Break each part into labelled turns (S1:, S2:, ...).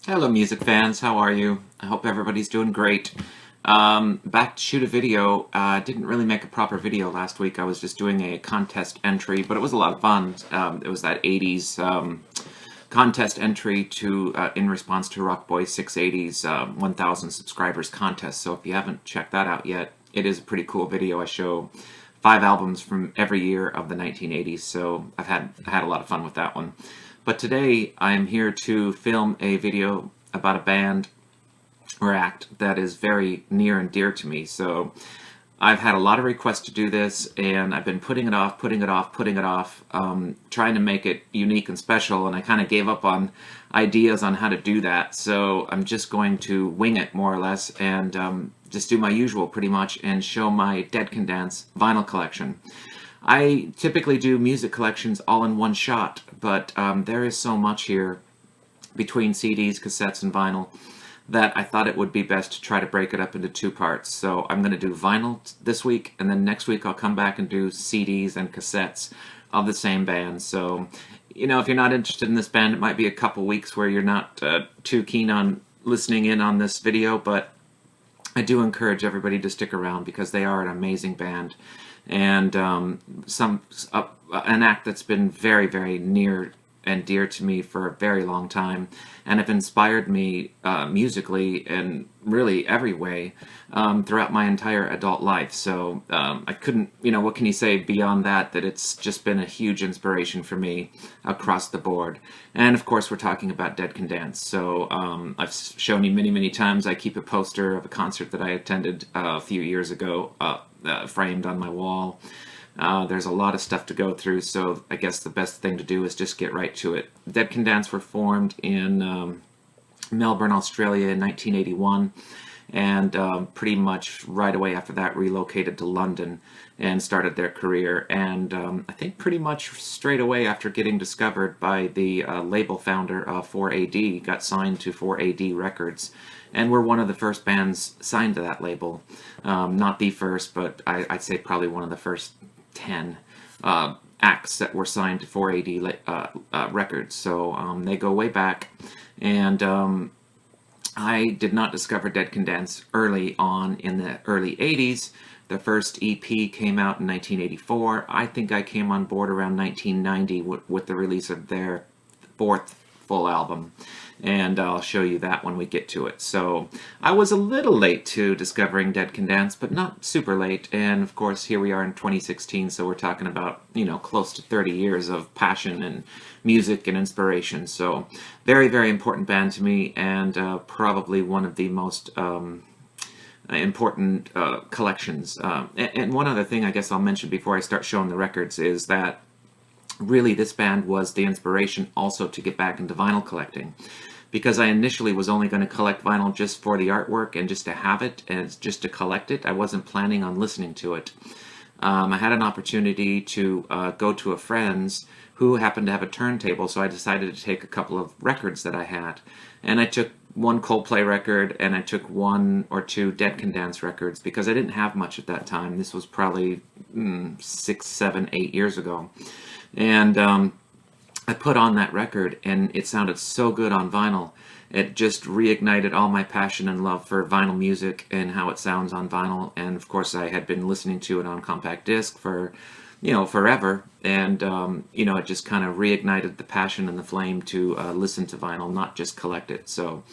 S1: Hello music fans, how are you? I hope everybody's doing great. Back to shoot a video. Didn't really make a proper video last week. I was just doing a contest entry, but it was a lot of fun. It was that 80s contest entry to in response to Rock Boy 680's 1,000 subscribers contest. So if you haven't checked that out yet, it is a pretty cool video. I show 5 albums from every year of the 1980s, so I had a lot of fun with that one. But today I'm here to film a video about a band or act that is very near and dear to me. So I've had a lot of requests to do this, and I've been putting it off, trying to make it unique and special, and I kind of gave up on ideas on how to do that. So I'm just going to wing it more or less and just do my usual pretty much and show my Dead Can Dance vinyl collection. I typically do music collections all in one shot, but there is so much here between CDs, cassettes, and vinyl that I thought it would be best to try to break it up into two parts. So I'm going to do vinyl this week, and then next week I'll come back and do CDs and cassettes of the same band. So, you know, if you're not interested in this band, it might be a couple weeks where you're not too keen on listening in on this video, but I do encourage everybody to stick around because they are an amazing band, and an act that's been very, very near and dear to me for a very long time, and have inspired me musically in really every way throughout my entire adult life. So I couldn't, what can you say beyond that, that it's just been a huge inspiration for me across the board. And of course we're talking about Dead Can Dance. So I've shown you many, many times. I keep a poster of a concert that I attended a few years ago framed on my wall. There's a lot of stuff to go through, so I guess the best thing to do is just get right to it. Dead Can Dance were formed in Melbourne, Australia in 1981, and pretty much right away after that relocated to London and started their career. And I think pretty much straight away after getting discovered by the label founder of 4AD, got signed to 4AD Records, and we're one of the first bands signed to that label. Not the first, but I'd say probably one of the first 10 acts that were signed to 4AD Records. So they go way back, and I did not discover Dead Can Dance early on in the early 80s. The first EP came out in 1984. I think I came on board around 1990 with the release of their fourth full album, and I'll show you that when we get to it. So I was a little late to discovering Dead Can Dance, but not super late, and of course here we are in 2016, so we're talking about, close to 30 years of passion and music and inspiration. So very, very important band to me, and probably one of the most important collections. And one other thing I guess I'll mention before I start showing the records is that really this band was the inspiration also to get back into vinyl collecting, because I initially was only going to collect vinyl just for the artwork and just to have it and just to collect it. I wasn't planning on listening to it. I had an opportunity to go to a friend's who happened to have a turntable, so I decided to take a couple of records that I had, and I took one Coldplay record and I took one or two Dead Can Dance records because I didn't have much at that time. This was probably 6, 7, 8 years ago. And I put on that record, and it sounded so good on vinyl. It just reignited all my passion and love for vinyl music and how it sounds on vinyl. And of course I had been listening to it on compact disc for, forever. And, it just kind of reignited the passion and the flame to listen to vinyl, not just collect it. So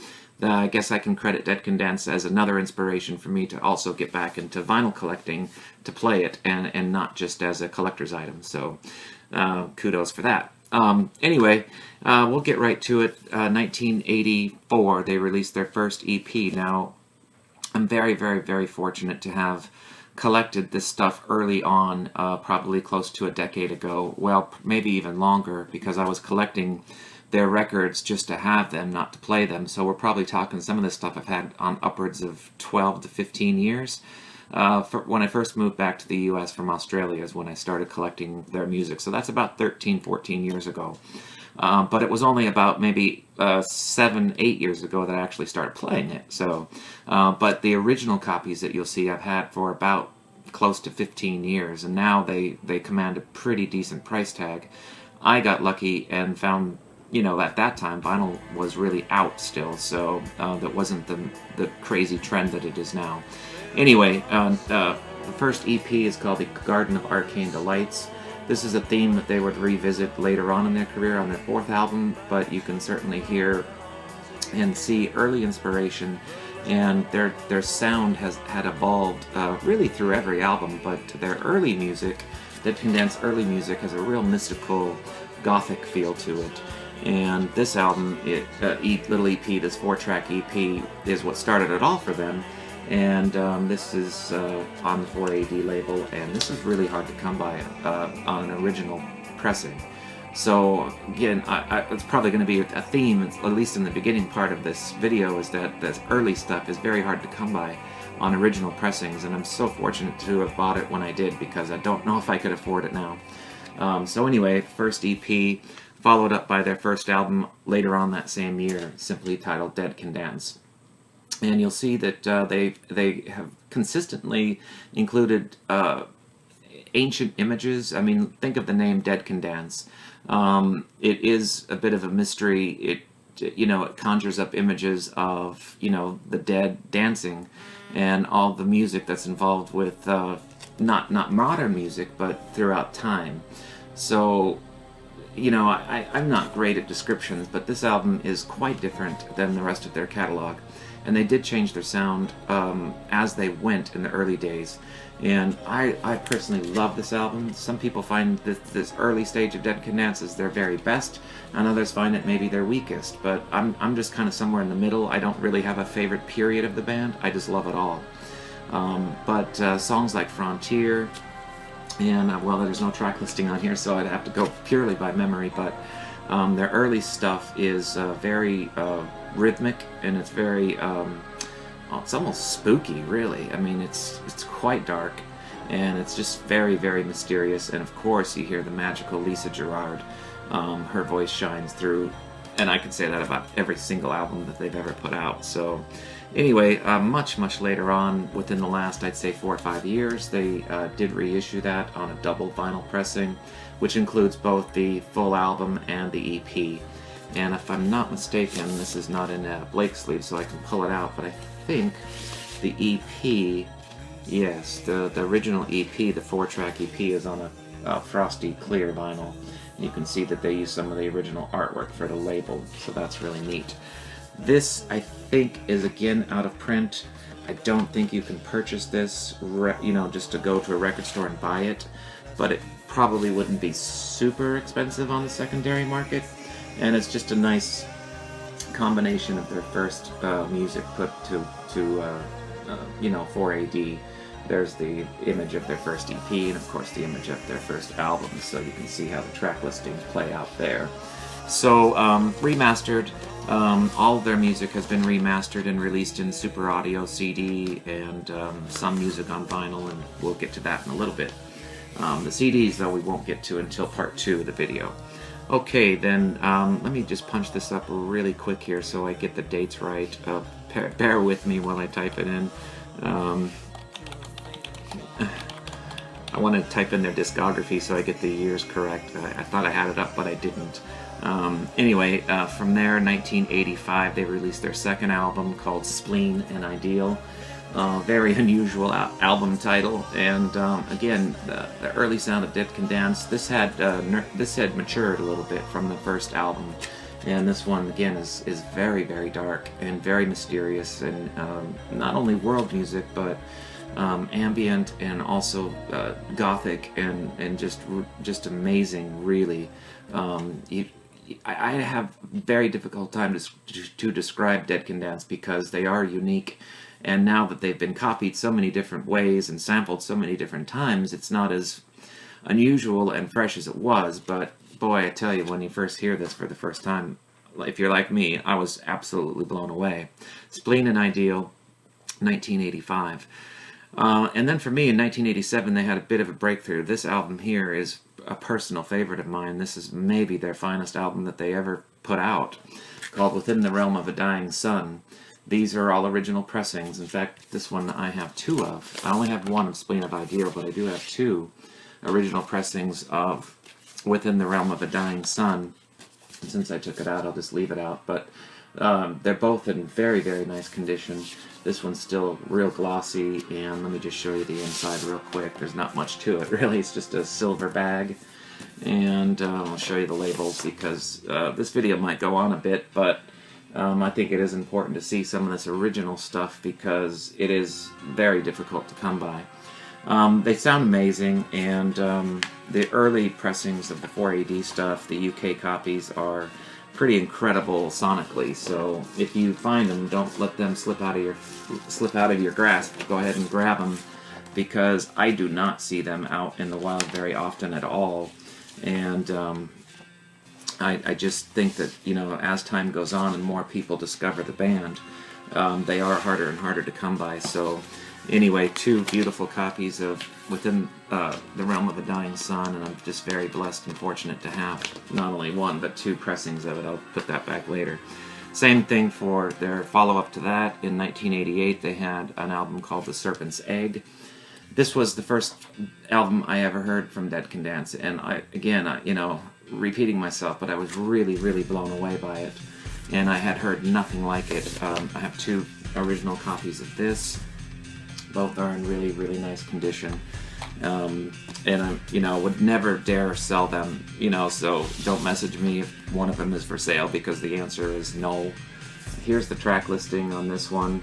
S1: I guess I can credit Dead Can Dance as another inspiration for me to also get back into vinyl collecting, to play it, and not just as a collector's item. So kudos for that. Anyway, we'll get right to it. 1984, they released their first EP. Now, I'm very, very, very fortunate to have collected this stuff early on, probably close to a decade ago. Well, maybe even longer, because I was collecting their records just to have them, not to play them. So we're probably talking some of this stuff I've had on upwards of 12 to 15 years. When I first moved back to the US from Australia is when I started collecting their music. So that's about 13, 14 years ago. But it was only about maybe 7, 8 years ago that I actually started playing it. So, but the original copies that you'll see I've had for about close to 15 years, and now they command a pretty decent price tag. I got lucky and found you know, at that time, vinyl was really out still, so that wasn't the crazy trend that it is now. Anyway, the first EP is called The Garden of Arcane Delights. This is a theme that they would revisit later on in their career on their fourth album, but you can certainly hear and see early inspiration, and their sound had evolved really through every album, but their early music, Dead Can Dance early music, has a real mystical, gothic feel to it. And this album, little EP, this 4-track EP, is what started it all for them. And this is on the 4AD label, and this is really hard to come by on an original pressing. So again, it's probably going to be a theme, at least in the beginning part of this video, is that this early stuff is very hard to come by on original pressings, and I'm so fortunate to have bought it when I did, because I don't know if I could afford it now. So anyway, first EP, followed up by their first album later on that same year, simply titled Dead Can Dance. And you'll see that they have consistently included ancient images. I mean, think of the name Dead Can Dance. It is a bit of a mystery. It conjures up images of, the dead dancing, and all the music that's involved with not modern music, but throughout time. So, I'm not great at descriptions, but this album is quite different than the rest of their catalog. And they did change their sound as they went in the early days. And I personally love this album. Some people find this early stage of Dead Can Dance is their very best, and others find it maybe their weakest. But I'm just kind of somewhere in the middle. I don't really have a favorite period of the band. I just love it all. But songs like Frontier, and well, there's no track listing on here, so I'd have to go purely by memory. But their early stuff is very rhythmic, and it's very it's almost spooky, really. I mean, it's quite dark, and it's just very, very mysterious. And of course, you hear the magical Lisa Gerrard. Her voice shines through, and I could say that about every single album that they've ever put out. So anyway, much later on, within the last, I'd say 4 or 5 years, they did reissue that on a double vinyl pressing, which includes both the full album and the EP. And if I'm not mistaken, this is not in a Blake sleeve, so I can pull it out, but I think the EP, yes, the original EP, the 4-track EP, is on a frosty clear vinyl. You can see that they use some of the original artwork for the label, so that's really neat. This, I think, is again out of print. I don't think you can purchase this, just to go to a record store and buy it, but it probably wouldn't be super expensive on the secondary market. And it's just a nice combination of their first music put to 4AD. There's the image of their first EP, and of course the image of their first album, so you can see how the track listings play out there. So remastered, all of their music has been remastered and released in Super Audio CD, and some music on vinyl, and we'll get to that in a little bit. The CDs, though, we won't get to until part 2 of the video. Okay, then let me just punch this up really quick here so I get the dates right. Bear with me while I type it in. I want to type in their discography so I get the years correct. I thought I had it up, but I didn't. Anyway, from there, 1985, they released their second album called Spleen and Ideal. Very unusual album title, and again, the early sound of Dead Can Dance. This had matured a little bit from the first album, and this one again is very, very dark and very mysterious, and not only world music, but ambient and also gothic and just amazing, really. I have very difficult time to describe Dead Can Dance because they are unique. And now that they've been copied so many different ways and sampled so many different times, it's not as unusual and fresh as it was. But boy, I tell you, when you first hear this for the first time, if you're like me, I was absolutely blown away. Spleen and Ideal, 1985. And then for me, in 1987, they had a bit of a breakthrough. This album here is a personal favorite of mine. This is maybe their finest album that they ever put out, called Within the Realm of a Dying Sun. These are all original pressings. In fact, this one I have 2 of. I only have 1 of Spleen of Ideal, but I do have 2 original pressings of Within the Realm of a Dying Sun. And since I took it out, I'll just leave it out. But they're both in very, very nice condition. This one's still real glossy, and let me just show you the inside real quick. There's not much to it, really. It's just a silver bag. And I'll show you the labels because this video might go on a bit, but I think it is important to see some of this original stuff because it is very difficult to come by. They sound amazing, and the early pressings of the 4AD stuff, the UK copies, are pretty incredible sonically. So if you find them, don't let them slip out of your grasp. Go ahead and grab them, because I do not see them out in the wild very often at all. And I just think that, you know, as time goes on and more people discover the band, they are harder and harder to come by. So anyway, two beautiful copies of Within the Realm of a Dying Sun, and I'm just very blessed and fortunate to have not only one, but two pressings of it. I'll put that back later. Same thing for their follow-up to that. In 1988, they had an album called The Serpent's Egg. This was the first album I ever heard from Dead Can Dance, and you know, repeating myself, but I was really, really blown away by it, and I had heard nothing like it. I have two original copies of this. Both are in really, really nice condition, and I, you know, would never dare sell them, you know, so don't message me if one of them is for sale, because the answer is no. Here's the track listing on this one.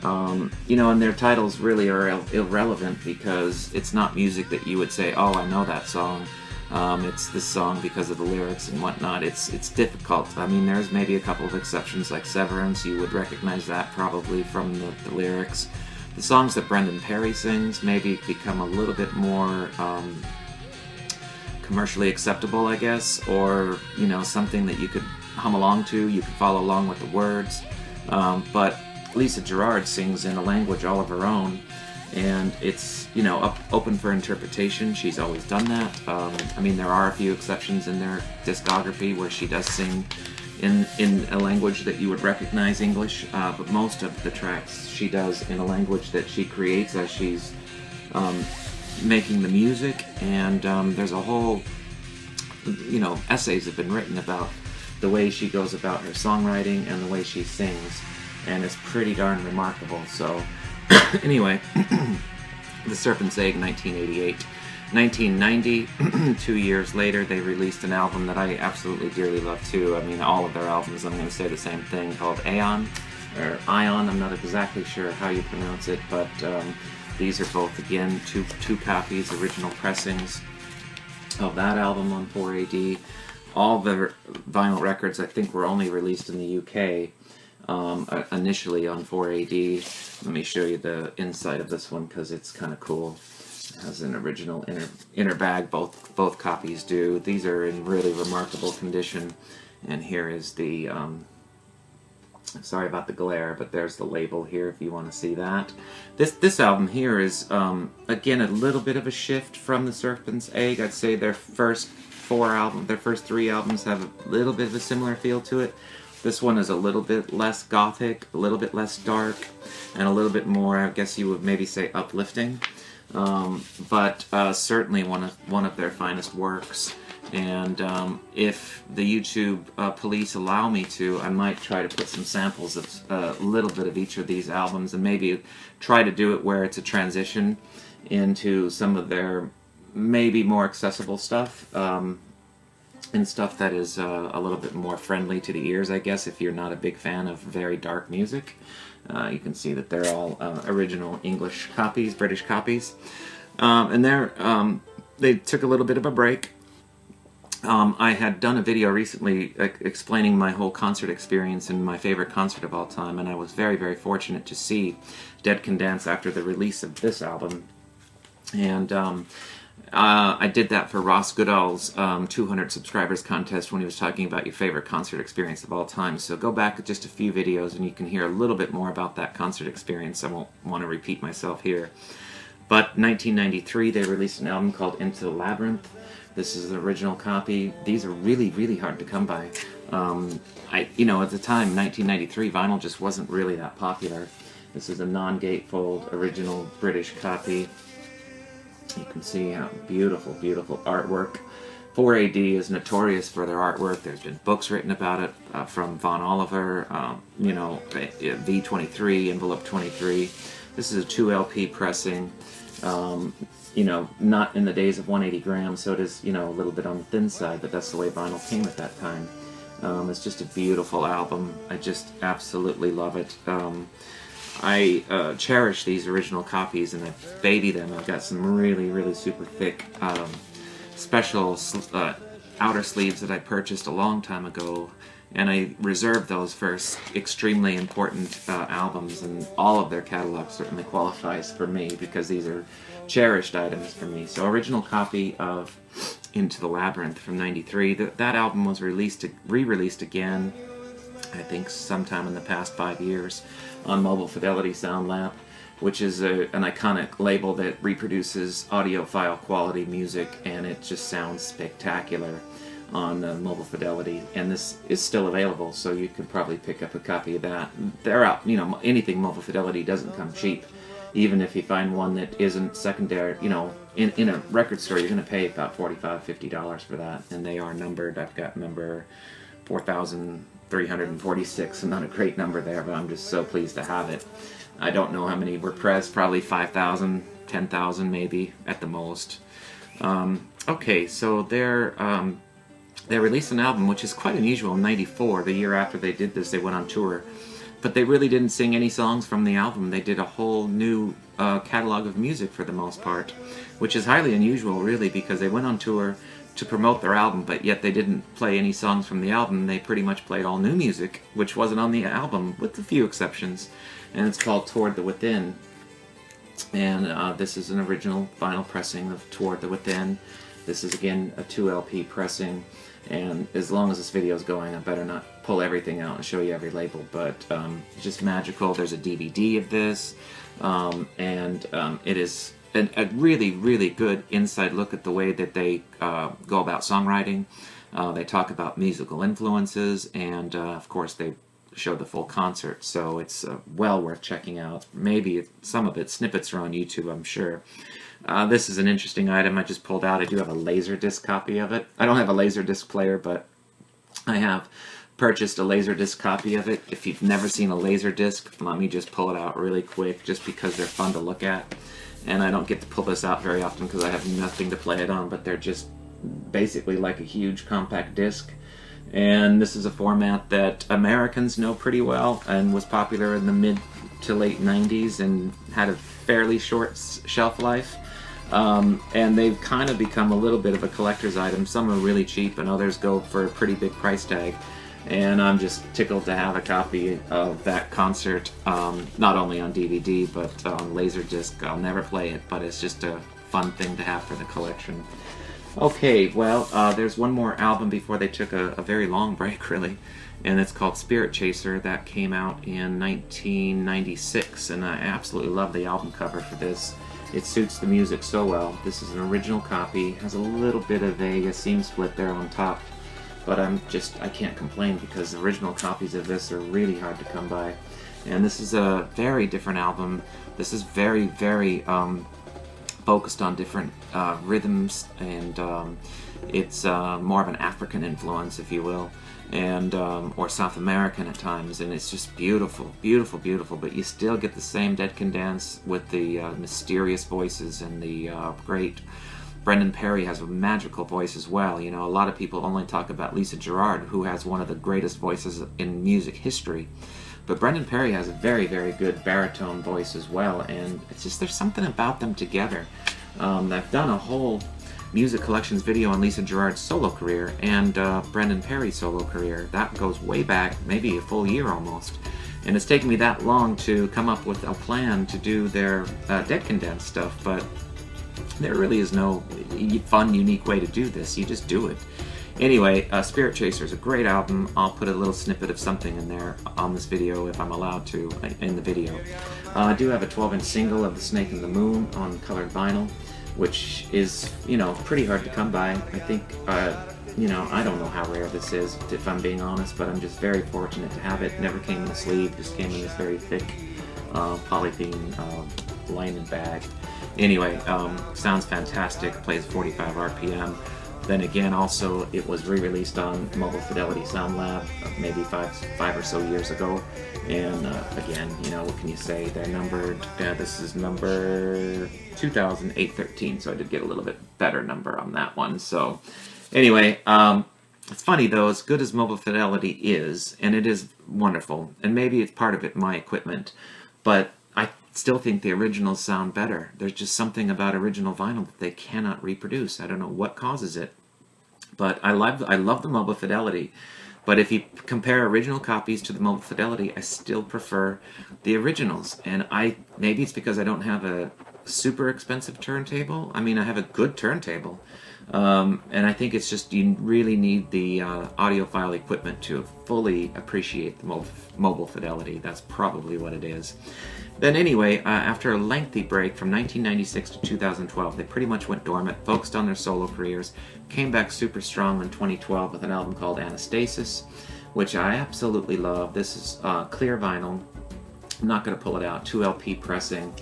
S1: You know, and their titles really are irrelevant, because it's not music that you would say, oh, I know that song. It's this song because of the lyrics and whatnot. It's difficult. I mean, there's maybe a couple of exceptions, like Severance. You would recognize that probably from the lyrics. The songs that Brendan Perry sings maybe become a little bit more commercially acceptable, I guess, or, you know, something that you could hum along to, you could follow along with the words. But Lisa Gerrard sings in a language all of her own, and it's, you know, open for interpretation. She's always done that. I mean, there are a few exceptions in their discography where she does sing in a language that you would recognize English, but most of the tracks she does in a language that she creates as she's making the music. And there's a whole, you know, essays have been written about the way she goes about her songwriting and the way she sings, and it's pretty darn remarkable. So anyway, The Serpent's Egg, 1988. 1990, 2 years later, they released an album that I absolutely dearly love too. I mean, all of their albums, I'm going to say the same thing, called Aion, or Aion, I'm not exactly sure how you pronounce it, but these are both, again, two copies, original pressings of that album on 4AD. All the vinyl records, I think, were only released in the UK initially on 4AD. Let me show you the inside of this one, because it's kind of cool. It has an original inner bag, both copies do. These are in really remarkable condition, and here is the, sorry about the glare, but there's the label here if you want to see that. This album here is, again, a little bit of a shift from The Serpent's Egg. I'd say their first three albums have a little bit of a similar feel to it. This one is a little bit less gothic, a little bit less dark, and a little bit more, I guess you would maybe say, uplifting. But certainly one of their finest works. And if the YouTube police allow me to, I might try to put some samples of a little bit of each of these albums, and maybe try to do it where it's a transition into some of their maybe more accessible stuff, and stuff that is a little bit more friendly to the ears, I guess, if you're not a big fan of very dark music. You can see that they're all original English copies, British copies. And they took a little bit of a break. I had done a video recently explaining my whole concert experience and my favorite concert of all time, and I was very, very fortunate to see Dead Can Dance after the release of this album. And I did that for Ross Goodall's 200 subscribers contest when he was talking about your favorite concert experience of all time. So go back just a few videos and you can hear a little bit more about that concert experience. I won't want to repeat myself here. But 1993, they released an album called Into the Labyrinth. This is an original copy. These are really, really hard to come by. You know, at the time, 1993, vinyl just wasn't really that popular. This is a non-gatefold original British copy. You can see how beautiful, beautiful artwork. 4AD is notorious for their artwork. There's been books written about it from Von Oliver, you know, V23, Envelope 23. This is a 2 LP pressing, you know, not in the days of 180 grams, so it is, you know, a little bit on the thin side, but that's the way vinyl came at that time. It's just a beautiful album. I just absolutely love it. I cherish these original copies and I baby them. I've got some really, really super thick special outer sleeves that I purchased a long time ago, and I reserved those for extremely important albums, and all of their catalog certainly qualifies for me because these are cherished items for me. So original copy of Into the Labyrinth from '93. That album was re-released again, I think sometime in the past 5 years, on Mobile Fidelity Sound Lab, which is an iconic label that reproduces audiophile quality music, and it just sounds spectacular on Mobile Fidelity. And this is still available, so you could probably pick up a copy of that. They're out, you know, anything Mobile Fidelity doesn't come cheap. Even if you find one that isn't secondary, you know, in a record store, you're going to pay about $45, $50 for that, and they are numbered. I've got number 4,346, and not a great number there, but I'm just so pleased to have it. I don't know how many were pressed, probably 5,000, 10,000 maybe at the most. Okay, so they released an album which is quite unusual in '94. The year after they did this, they went on tour. But they really didn't sing any songs from the album. They did a whole new catalog of music for the most part, which is highly unusual really, because they went on tour to promote their album, but yet they didn't play any songs from the album. They pretty much played all new music, which wasn't on the album, with a few exceptions. And it's called Toward the Within. And this is an original vinyl pressing of Toward the Within. This is again a 2 LP pressing, and as long as this video is going, I better not pull everything out and show you every label, but just magical. There's a DVD of this, and it is a really, really good inside look at the way that they go about songwriting. They talk about musical influences, and of course they show the full concert, so it's well worth checking out. Maybe some of it, snippets are on YouTube, I'm sure. This is an interesting item I just pulled out. I do have a Laserdisc copy of it. I don't have a Laserdisc player, but I have purchased a Laserdisc copy of it. If you've never seen a Laserdisc, let me just pull it out really quick, just because they're fun to look at. And I don't get to pull this out very often because I have nothing to play it on, but they're just basically like a huge compact disc. And this is a format that Americans know pretty well and was popular in the mid to late 90s and had a fairly short shelf life. And they've kind of become a little bit of a collector's item. Some are really cheap and others go for a pretty big price tag. And I'm just tickled to have a copy of that concert, not only on DVD but on Laserdisc. I'll never play it, but it's just a fun thing to have for the collection. Okay, well, there's one more album before they took a very long break, really, and it's called Spirit Chaser. That came out in 1996, and I absolutely love the album cover for this. It suits the music so well. This is an original copy, has a little bit of a seam split there on top, but I can't complain because the original copies of this are really hard to come by. And this is a very different album. This is very, very focused on different rhythms, and it's more of an African influence, if you will, and or South American at times, and it's just beautiful, beautiful, beautiful. But you still get the same Dead Can Dance with the mysterious voices and the great. Brendan Perry has a magical voice as well. You know, a lot of people only talk about Lisa Gerrard, who has one of the greatest voices in music history. But Brendan Perry has a very, very good baritone voice as well, and it's just, there's something about them together. I've done a whole music collections video on Lisa Gerrard's solo career and Brendan Perry's solo career. That goes way back, maybe a full year almost. And it's taken me that long to come up with a plan to do their Dead Can Dance stuff, but there really is no fun, unique way to do this. You just do it. Anyway, Spirit Chaser is a great album. I'll put a little snippet of something in there on this video if I'm allowed to in the video. I do have a 12-inch single of The Snake and the Moon on colored vinyl, which is, you know, pretty hard to come by. I think, you know, I don't know how rare this is, if I'm being honest, but I'm just very fortunate to have it. Never came in a sleeve, just came in this very thick polythene lining bag. Anyway, sounds fantastic, plays 45 RPM. Then again, also, it was re-released on Mobile Fidelity Sound Lab maybe five or so years ago. And again, you know, what can you say? They're numbered. This is number 2813, so I did get a little bit better number on that one. So anyway, it's funny though, as good as Mobile Fidelity is, and it is wonderful, and maybe it's part of it my equipment, but I still think the originals sound better. There's just something about original vinyl that they cannot reproduce. I don't know what causes it, but I love the Mobile Fidelity. But if you compare original copies to the Mobile Fidelity, I still prefer the originals. And maybe it's because I don't have a super expensive turntable. I mean, I have a good turntable. And I think it's just you really need the audiophile equipment to fully appreciate the Mobile Fidelity. That's probably what it is. Then anyway, after a lengthy break from 1996 to 2012, they pretty much went dormant, focused on their solo careers, came back super strong in 2012 with an album called Anastasis, which I absolutely love. This is clear vinyl. I'm not going to pull it out. 2 LP pressing.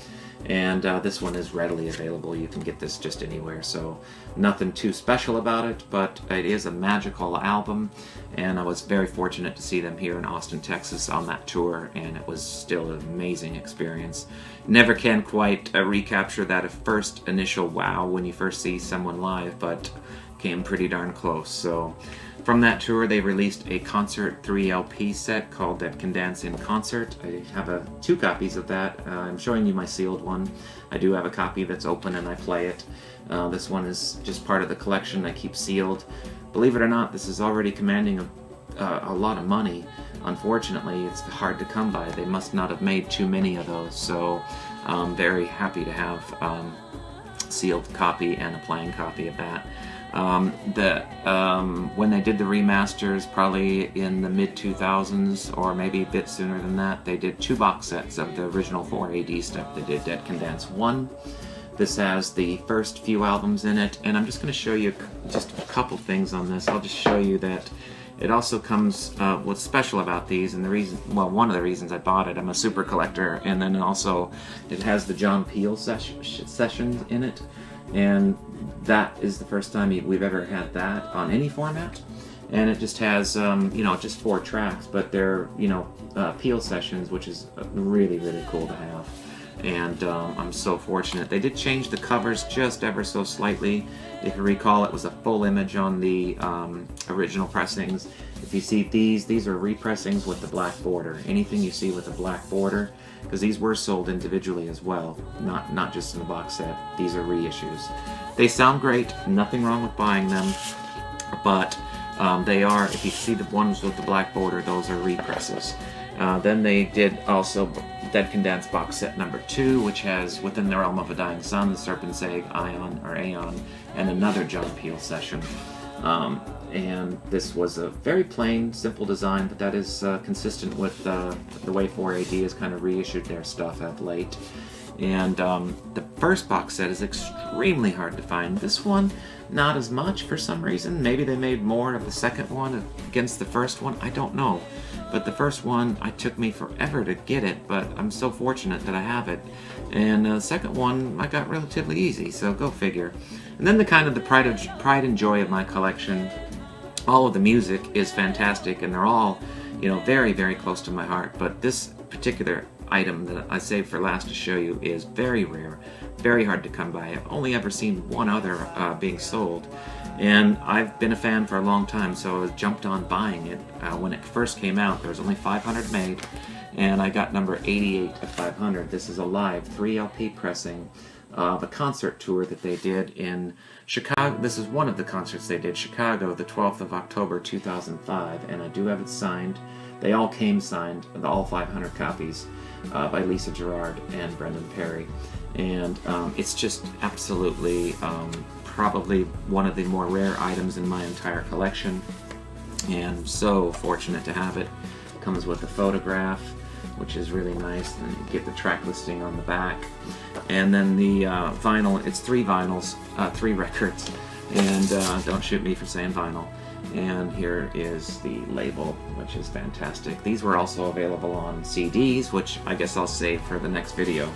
S1: And this one is readily available. You can get this just anywhere, so nothing too special about it, but it is a magical album, and I was very fortunate to see them here in Austin, Texas on that tour, and it was still an amazing experience. Never can quite recapture that first initial wow when you first see someone live, but came pretty darn close. So from that tour, they released a concert 3 LP set called That Can Dance in Concert. I have 2 copies of that. I'm showing you my sealed one. I do have a copy that's open and I play it. This one is just part of the collection I keep sealed. Believe it or not, this is already commanding a lot of money. Unfortunately, it's hard to come by. They must not have made too many of those, so I'm very happy to have sealed copy and a playing copy of that. When they did the remasters, probably in the mid-2000s, or maybe a bit sooner than that, they did 2 box sets of the original 4AD stuff. They did Dead Can Dance 1. This has the first few albums in it, and I'm just going to show you just a couple things on this. I'll just show you that it also comes, what's special about these, and the reason, well, one of the reasons I bought it, I'm a super collector, and then also it has the John Peel sessions in it. And that is the first time we've ever had that on any format. And it just has, you know, just 4 tracks, but they're, you know, Peel sessions, which is really, really cool to have. And I'm so fortunate. They did change the covers just ever so slightly. If you recall, it was a full image on the original pressings. If you see these are repressings with the black border. Anything you see with a black border, because these were sold individually as well, not just in a box set. These are reissues. They sound great, nothing wrong with buying them, but they are, if you see the ones with the black border, those are represses. Then they did also Dead Can Dance box set number 2, which has Within the Realm of a Dying Sun, the Serpent's Egg, Aion, and another John Peel session. And this was a very plain, simple design, but that is consistent with the way 4AD has kind of reissued their stuff of late. And the first box set is extremely hard to find. This one, not as much for some reason. Maybe they made more of the second one against the first one. I don't know. But the first one, it took me forever to get it, but I'm so fortunate that I have it. And the second one, I got relatively easy, so go figure. And then the kind of the pride and joy of my collection. All of the music is fantastic, and they're all, you know, very, very close to my heart. But this particular item that I saved for last to show you is very rare, very hard to come by. I've only ever seen one other being sold, and I've been a fan for a long time, so I jumped on buying it. When it first came out, there was only 500 made, and I got number 88 of 500. This is a live 3 LP pressing of a concert tour that they did in Chicago. This is one of the concerts they did, Chicago, the 12th of October 2005, and I do have it signed. They all came signed, all 500 copies, by Lisa Gerrard and Brendan Perry. And it's just absolutely probably one of the more rare items in my entire collection, and I'm so fortunate to have it. It comes with a photograph, which is really nice, and you get the track listing on the back. And then the vinyl, it's 3 vinyls, 3 records, and don't shoot me for saying vinyl. And here is the label, which is fantastic. These were also available on CDs, which I guess I'll save for the next video,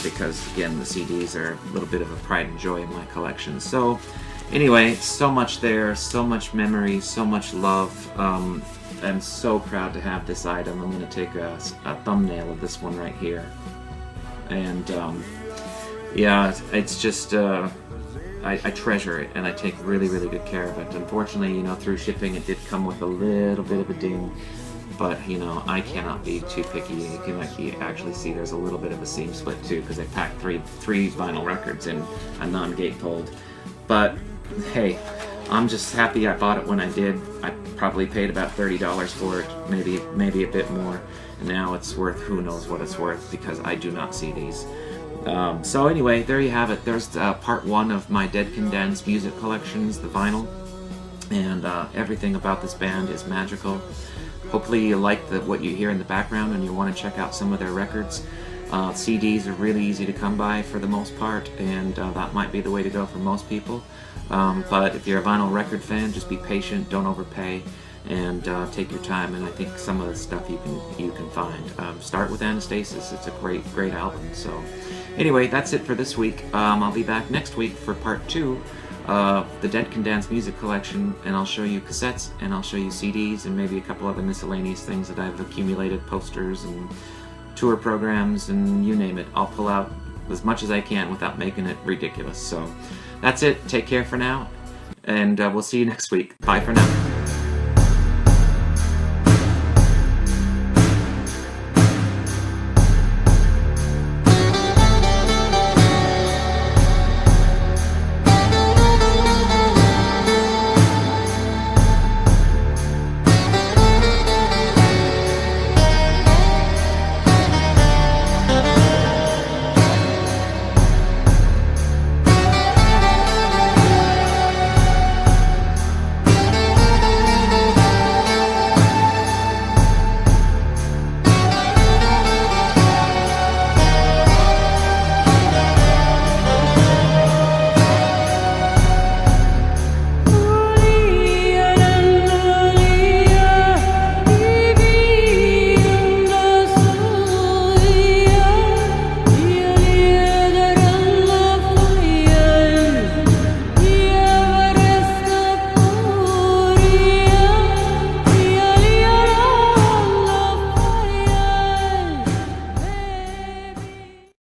S1: because again, the CDs are a little bit of a pride and joy in my collection. So Anyway, so much there, so much memory, so much love. I'm so proud to have this item. I'm going to take a thumbnail of this one right here. And yeah, it's just, I treasure it, and I take really, really good care of it. Unfortunately, you know, through shipping it did come with a little bit of a ding, but, you know, I cannot be too picky. You can actually see there's a little bit of a seam split too, because they packed three vinyl records in a non-gatefold. But hey, I'm just happy I bought it when I did. I probably paid about $30 for it, maybe a bit more, and now it's worth who knows what it's worth, because I do not see these. So anyway, there you have it. There's part one of my Dead Can Dance music collections, the vinyl, and everything about this band is magical. Hopefully you like what you hear in the background and you want to check out some of their records. CDs are really easy to come by for the most part, and that might be the way to go for most people. But if you're a vinyl record fan, just be patient, don't overpay, and take your time. And I think some of the stuff you can find. Start with Anastasis; it's a great album. So anyway, that's it for this week. I'll be back next week for part 2 of the Dead Can Dance music collection, and I'll show you cassettes, and I'll show you CDs, and maybe a couple other miscellaneous things that I've accumulated, posters and tour programs, and you name it. I'll pull out as much as I can without making it ridiculous. So that's it. Take care for now, and we'll see you next week. Bye for now.